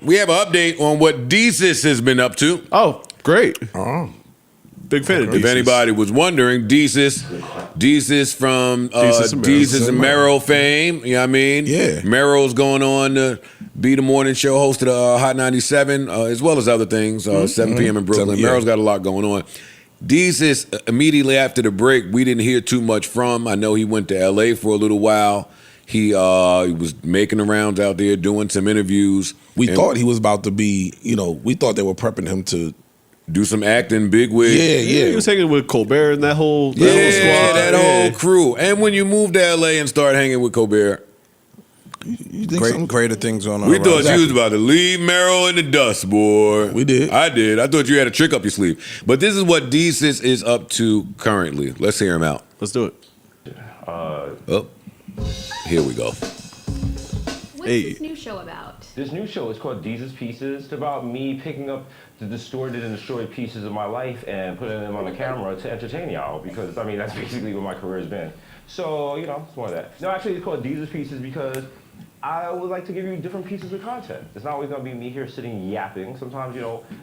we have an update on what Desus has been up to. Oh, great. Oh. Big fan of Desus. If anybody was wondering, Desus from Desus and Mero fame. You know what I mean? Yeah. Mero's going on to be the morning show host of the Hot 97, as well as other things, 7 p.m. in Brooklyn. Yeah. Mero's got a lot going on. Desus, immediately after the break, we didn't hear too much from. I know he went to L.A. for a little while. He was making the rounds out there, doing some interviews. We thought he was about to be, we thought they were prepping him to do some acting, big wig. Yeah. He was hanging with Colbert and that whole squad. That whole crew. And when you move to L.A. and start hanging with Colbert, you think greater things on. We thought you was about to leave Mero in the dust, boy. We did. I did. I thought you had a trick up your sleeve. But this is what Desus is up to currently. Let's hear him out. Let's do it. Here we go. What's this new show about? This new show is called Desus Pieces. It's about me picking up the distorted and destroyed pieces of my life and putting them on the camera to entertain y'all, because, that's basically what my career has been. So, it's more of that. No, actually, it's called Desus Pieces because I would like to give you different pieces of content. It's not always going to be me here sitting yapping. Sometimes,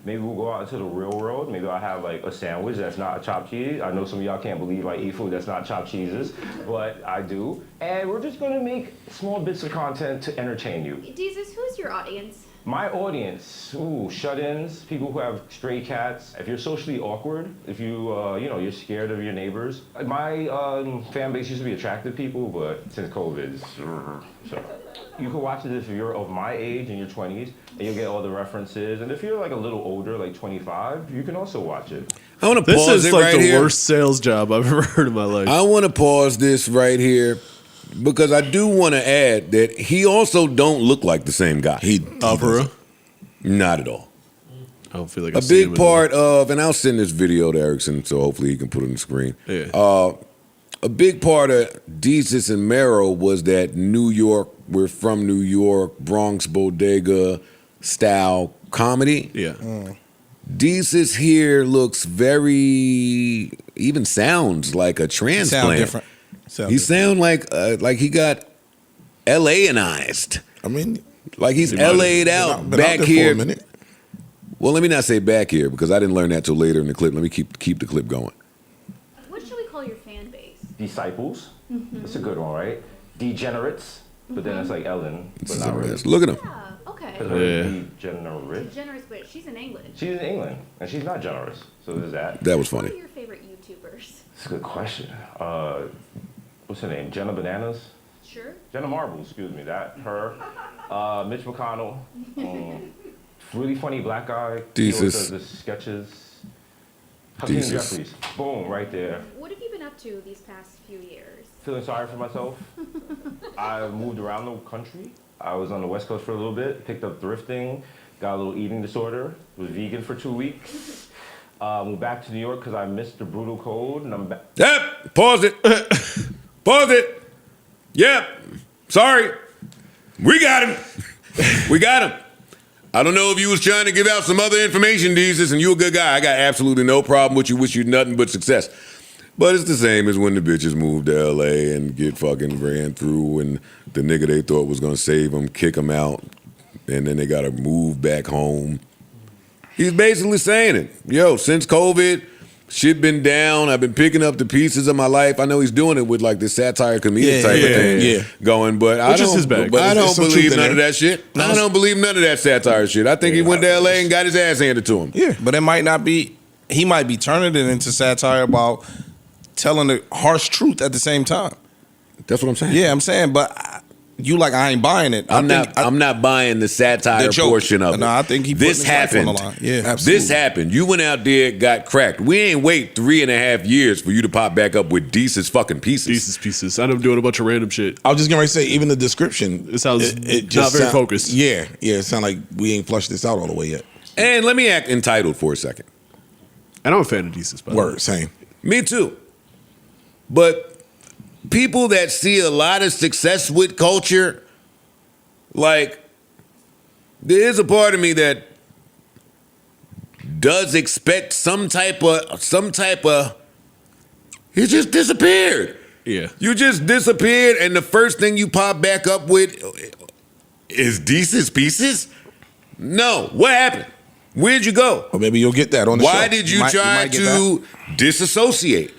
maybe we'll go out into the real world. Maybe I'll have, a sandwich that's not a chopped cheese. I know some of y'all can't believe I eat food that's not chopped cheeses, but I do. And we're just going to make small bits of content to entertain you. Desus, who's your audience? My audience, shut-ins, people who have stray cats. If you're socially awkward, if you, you're scared of your neighbors. My fan base used to be attractive people, but since COVID, so. You can watch this if you're of my age in your 20s, and you'll get all the references. And if you're a little older, like 25, you can also watch it. I want to This pause is it like right the here. worst sales job I've ever heard in my life. I want to pause this right here because I do want to add that he also don't look like the same guy. He for real? Not at all. I don't feel like A big part of, and I'll send this video to Erickson so hopefully he can put it on the screen. Yeah. A big part of Desus and Mero was that we're from New York, Bronx bodega style comedy. Yeah. Desus here looks even sounds like a transplant. Sound different. He sound like he got LA-anized. Like he's LA'd out back here. For a minute. Well, let me not say back here because I didn't learn that till later in the clip. Let me keep the clip going. What should we call your fan base? Disciples. That's a good one, right? Degenerates. But then it's like Ellen, but not really. Look at him. Yeah, okay. Degenerate. Degenerate, but she's in England. She's in England, and she's not generous. So there's that. That was funny. Who are your favorite YouTubers? That's a good question. What's her name? Jenna Bananas? Sure. Jenna Marbles, excuse me. Her. Mitch McConnell. Really funny black guy. He always does the sketches. Hakeem Jeffries. Boom, right there. What have you been up to these past few years? Feeling sorry for myself. I moved around the country. I was on the West Coast for a little bit, picked up thrifting, got a little eating disorder, was vegan for 2 weeks. Moved back to New York because I missed the brutal cold, and I'm back. Yep, pause it. Pause it. Yep, sorry. We got him. We got him. I don't know if you was trying to give out some other information, Desus, and you a good guy. I got absolutely no problem with you. Wish you nothing but success. But it's the same as when the bitches move to L.A. and get fucking ran through and the nigga they thought was going to save them, kick them out, and then they got to move back home. He's basically saying it. Yo, since COVID, shit been down. I've been picking up the pieces of my life. I know he's doing it with like this satire comedian type of thing going, but I don't believe none of that shit. I don't believe none of that satire shit. I think he went to L.A. and got his ass handed to him. Yeah, but it might not be, he might be turning it into satire about telling the harsh truth at the same time. That's what I'm saying. Yeah, I'm saying, but I ain't buying it. I'm not buying the satire portion of it. No, I think this happened. On the line. Yeah, absolutely. This happened. You went out there, got cracked. We ain't wait 3.5 years for you to pop back up with Desus fucking pieces. Desus pieces. I am doing a bunch of random shit. I was just going to say, even the description. It sounds not very focused. Yeah, it sounds like we ain't flushed this out all the way yet. And let me act entitled for a second. And I'm a fan of Desus, by the way. Word, same. Me too. But people that see a lot of success with culture, like, there is a part of me that does expect some type of, he just disappeared. Yeah. You just disappeared, and the first thing you pop back up with is Desus pieces? No. What happened? Where'd you go? Or maybe you'll get that on the show. Why did you might try get to disassociate?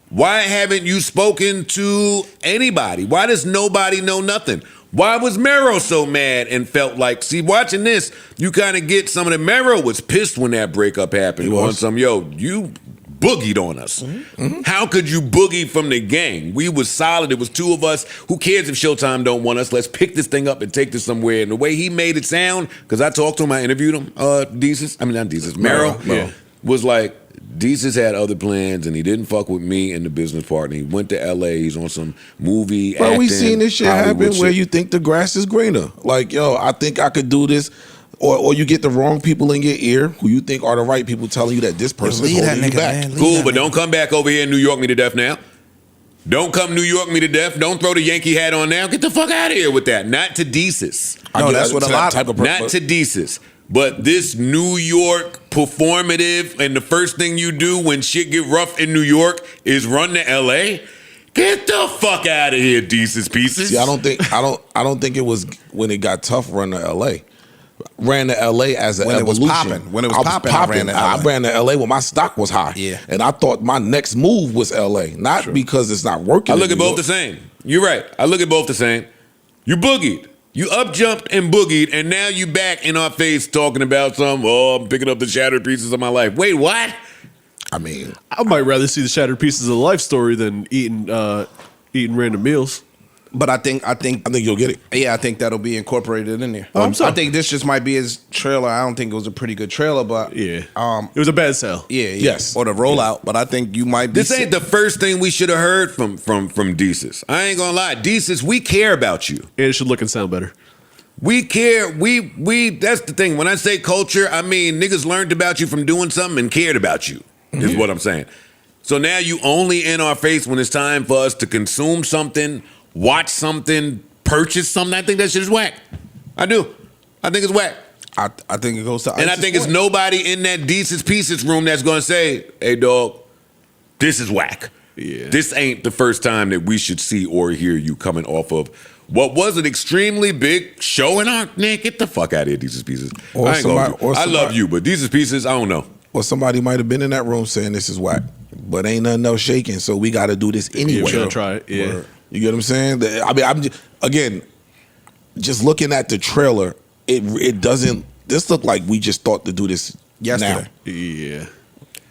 Why haven't you spoken to anybody? Why does nobody know nothing? Why was Mero so mad and felt like, see, watching this, you kind of get some of the Mero was pissed when that breakup happened. He was. On some, you boogied on us. Mm-hmm. How could you boogie from the gang? We was solid. It was two of us. Who cares if Showtime don't want us? Let's pick this thing up and take this somewhere. And the way he made it sound, because I talked to him, I interviewed him, Desus, I mean not Desus, Mero, was like, Desus had other plans and he didn't fuck with me and the business partner. He went to LA. He's on some movie. Bro, acting, we seen this shit Hollywood happen where shit. you think the grass is greener. Like, yo, I think I could do this. Or you get the wrong people in your ear who you think are the right people telling you that this person is leave that holding you nigga, back. man. Leave Cool, that but man. don't come back over here and New York me to death now. Don't come New York me to death. Don't throw the Yankee hat on now. Get the fuck out of here with that. Not to Desus. No, that's what a lot type of Not to Desus. But this New York performative, and the first thing you do when shit get rough in New York is run to LA. Get the fuck out of here, Desus pieces. See, I don't think it was when it got tough run to LA. Ran to LA as an When it was evolution. popping. When it was popping, I ran to LA. I ran to LA when my stock was high. Yeah. And I thought my next move was LA. Not because it's not working. I look in at New both York. the same. You're right. I look at both the same. You boogied. You up jumped and boogied, and now you back in our face talking about I'm picking up the shattered pieces of my life. Wait, what? I mean, I might rather see the shattered pieces of the life story than eating random meals. But I think you'll get it. Yeah, I think that'll be incorporated in there. I'm sorry. I think this just might be his trailer. I don't think it was a pretty good trailer, but Yeah. It was a bad sell. yeah. Yes. Or the rollout. But I think you might be. This ain't the first thing we should have heard from Desus. I ain't gonna lie, Desus, we care about you. And it should look and sound better. We care. We. That's the thing. When I say culture, I mean niggas learned about you from doing something and cared about you. Is what I'm saying. So now you only in our face when it's time for us to consume something, watch something, purchase something. I think that shit is whack. I do. I think it's whack. I think it goes to. And I think it's nobody in that Desus Pieces room that's gonna say, "Hey, dog, this is whack. Yeah. This ain't the first time that we should see or hear you coming off of what was an extremely big show in our man. Get the fuck out of here, Desus Pieces. Or I ain't gonna- somebody- or I love somebody- you, but Desus Pieces, I don't know. Or somebody might have been in that room saying this is whack, but ain't nothing else shaking, so we got to do this anyway. We're gonna try it. Yeah. You get what I'm saying? I mean, I'm just, again, just looking at the trailer, it doesn't. This look like we just thought to do this Yesterday. now. Yeah.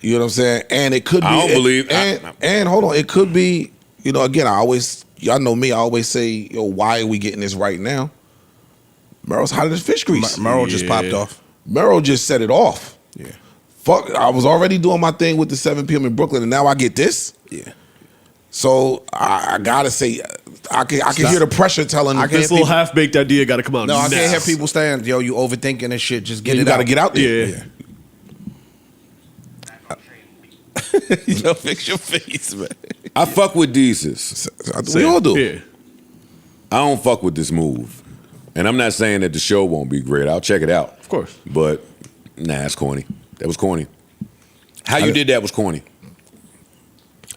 You know what I'm saying? And it could be. I don't believe- And hold on, it could be. You know, again, y'all know me. I always say, yo, why are we getting this right now? Mero's hot as fish grease. Merrill just Yeah. popped off. Mero just set it off. Yeah. Fuck, I was already doing my thing with the 7 p.m. in Brooklyn, and now I get this. Yeah. So I gotta say, I can hear the pressure telling. I can This little half baked idea got to come out. No, I now. can't hear people saying, "Yo, you overthinking this shit. Just get you it got to out." get out there. Yeah. You know, fix your face, man. I fuck with Desus. We all do. Yeah. I don't fuck with this move, and I'm not saying that the show won't be great. I'll check it out, Of course. but nah, it's corny. That was corny. How you did that was corny.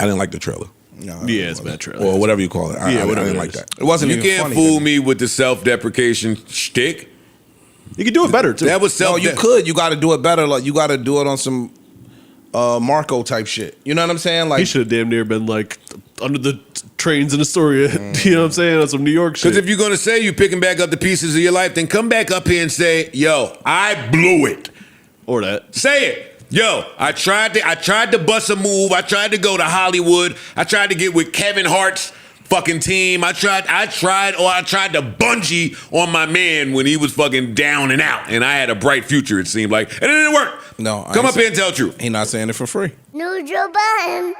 I didn't like the trailer No, Yeah, it's a bad trailer. or whatever you call it. I whatever didn't it like is. that. It wasn't You even can't funny. fool me with the self-deprecation shtick. You can do it better too. That was No, self. you could. You got to do it better. Like you got to do it on some Marco type shit. You know what I'm saying? Like he should have damn near been like under the trains in Astoria. You know what I'm saying? On some New York shit. Because if you're gonna say you picking back up the pieces of your life, then come back up here and say, "Yo, I blew it." or that. Say it. Yo, I tried to bust a move. I tried to go to Hollywood. I tried to get with Kevin Hart's fucking team. I tried to bungee on my man when he was fucking down and out, and I had a bright future. It seemed like, and it didn't work. No, I come ain't up here and tell the truth. he not saying it for free. Neutral button.